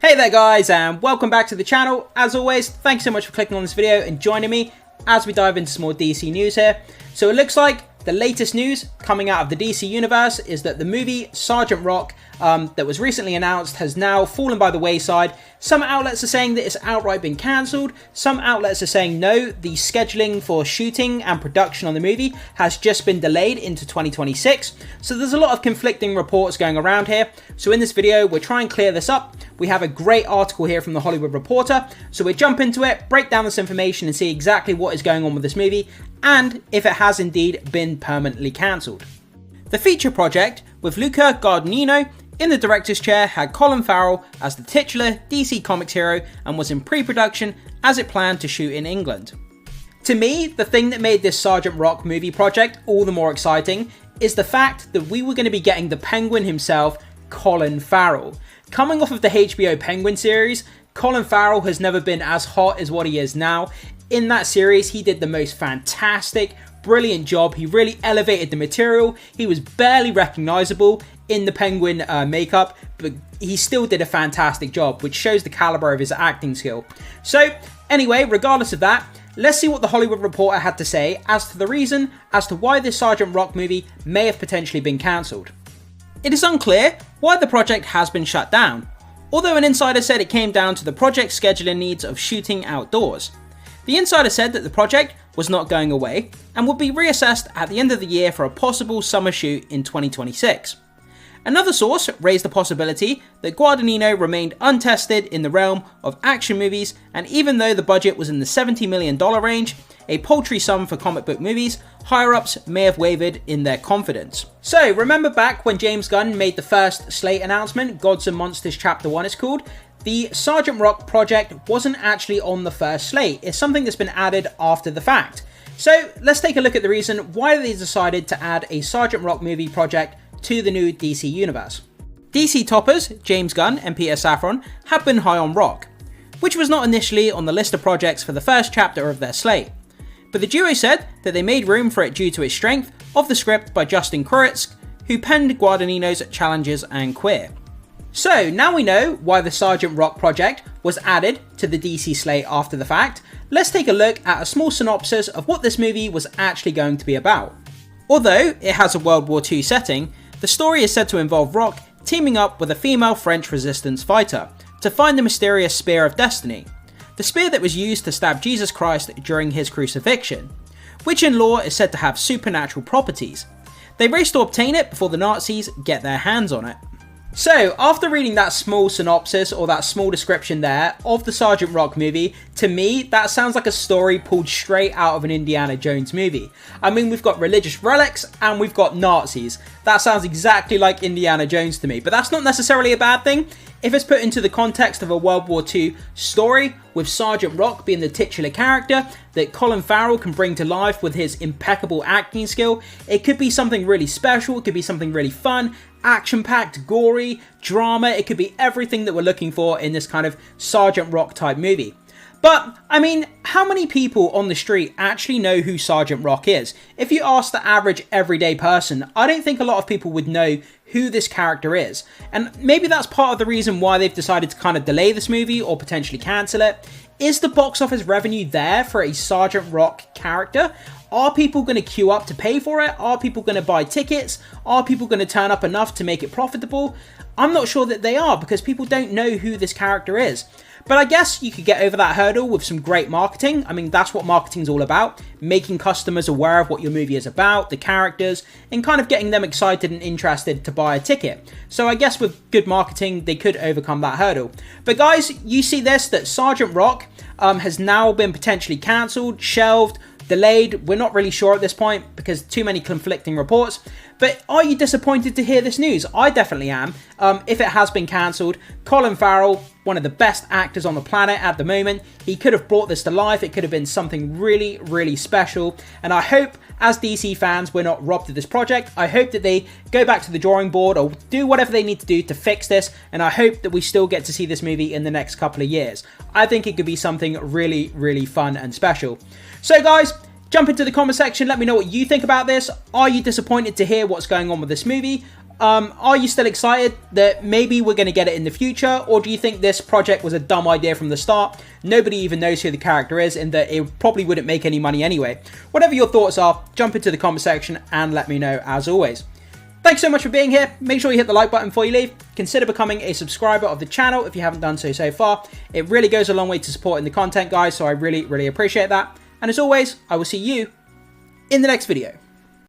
Hey there guys, and welcome back to the channel. As always, thanks so much for clicking on this video and joining me as we dive into some more DC news here. So it looks like the latest news coming out of the DC universe is that the movie Sergeant Rock that was recently announced has now fallen by the wayside. Some outlets are saying that it's outright been cancelled. Some outlets are saying no, the scheduling for shooting and production on the movie has just been delayed into 2026. So there's a lot of conflicting reports going around here. So in this video, we'll try and clear this up. We have a great article here from The Hollywood Reporter. So we'll jump into it, break down this information and see exactly what is going on with this movie and if it has indeed been permanently cancelled. The feature project with Luca Guadagnino in the director's chair had Colin Farrell as the titular DC Comics hero and was in pre-production as it planned to shoot in England. To me, the thing that made this Sergeant Rock movie project all the more exciting is the fact that we were going to be getting the Penguin himself, Colin Farrell. Coming off of the HBO Penguin series, Colin Farrell has never been as hot as what he is now. In that series, he did the most fantastic, brilliant job. He really elevated the material. He was barely recognizable in the Penguin makeup, but he still did a fantastic job, which shows the caliber of his acting skill. So anyway, regardless of that, let's see what the Hollywood Reporter had to say as to the reason as to why this Sergeant Rock movie may have potentially been cancelled. It is unclear why the project has been shut down, although an insider said it came down to the project's scheduling needs of shooting outdoors. The insider said that the project was not going away and would be reassessed at the end of the year for a possible summer shoot in 2026. Another source raised the possibility that Guadagnino remained untested in the realm of action movies, and even though the budget was in the $70 million range, a paltry sum for comic book movies, higher-ups may have wavered in their confidence. So remember back when James Gunn made the first slate announcement, Gods and Monsters Chapter 1 it's called? The Sergeant Rock project wasn't actually on the first slate. It's something that's been added after the fact. So let's take a look at the reason why they decided to add a Sergeant Rock movie project to the new DC universe. DC toppers James Gunn and Peter Safran have been high on Rock, which was not initially on the list of projects for the first chapter of their slate. But the duo said that they made room for it due to its strength of the script by Justin Kurtz, who penned Guadagnino's Challenges and Queer. So now we know why the Sergeant Rock project was added to the DC slate after the fact. Let's take a look at a small synopsis of what this movie was actually going to be about. Although it has a World War II setting, the story is said to involve Rock teaming up with a female French resistance fighter to find the mysterious Spear of Destiny, the spear that was used to stab Jesus Christ during his crucifixion, which in lore is said to have supernatural properties. They race to obtain it before the Nazis get their hands on it. So, after reading that small synopsis or that small description there of the Sergeant Rock movie, to me, that sounds like a story pulled straight out of an Indiana Jones movie. I mean, we've got religious relics and we've got Nazis. That sounds exactly like Indiana Jones to me, but that's not necessarily a bad thing. If it's put into the context of a World War II story, with Sergeant Rock being the titular character that Colin Farrell can bring to life with his impeccable acting skill, it could be something really special, it could be something really fun, action-packed, gory, drama, it could be everything that we're looking for in this kind of Sergeant Rock type movie. But, I mean, how many people on the street actually know who Sergeant Rock is? If you ask the average everyday person, I don't think a lot of people would know who this character is. And maybe that's part of the reason why they've decided to kind of delay this movie or potentially cancel it. Is the box office revenue there for a Sergeant Rock character? Are people going to queue up to pay for it? Are people going to buy tickets? Are people going to turn up enough to make it profitable? I'm not sure that they are because people don't know who this character is. But I guess you could get over that hurdle with some great marketing. I mean, that's what marketing's all about. Making customers aware of what your movie is about, the characters, and kind of getting them excited and interested to buy a ticket. So I guess with good marketing, they could overcome that hurdle. But guys, you see this, that Sergeant Rock has now been potentially cancelled, shelved, delayed. We're not really sure at this point because too many conflicting reports. But are you disappointed to hear this news? I definitely am. If it has been cancelled, Colin Farrell, one of the best actors on the planet at the moment, he could have brought this to life. It could have been something really, really special. And I hope, as DC fans, we're not robbed of this project. I hope that they go back to the drawing board or do whatever they need to do to fix this. And I hope that we still get to see this movie in the next couple of years. I think it could be something really, really fun and special. So guys, jump into the comment section, let me know what you think about this. Are you disappointed to hear what's going on with this movie? Are you still excited that maybe we're going to get it in the future, or do you think this project was a dumb idea from the start? Nobody even knows who the character is, and that it probably wouldn't make any money anyway. Whatever your thoughts are, jump into the comment section and let me know as always. Thanks so much for being here. Make sure you hit the like button before you leave. Consider becoming a subscriber of the channel if you haven't done so far. It really goes a long way to supporting the content, guys, so I really appreciate that. And as always, I will see you in the next video.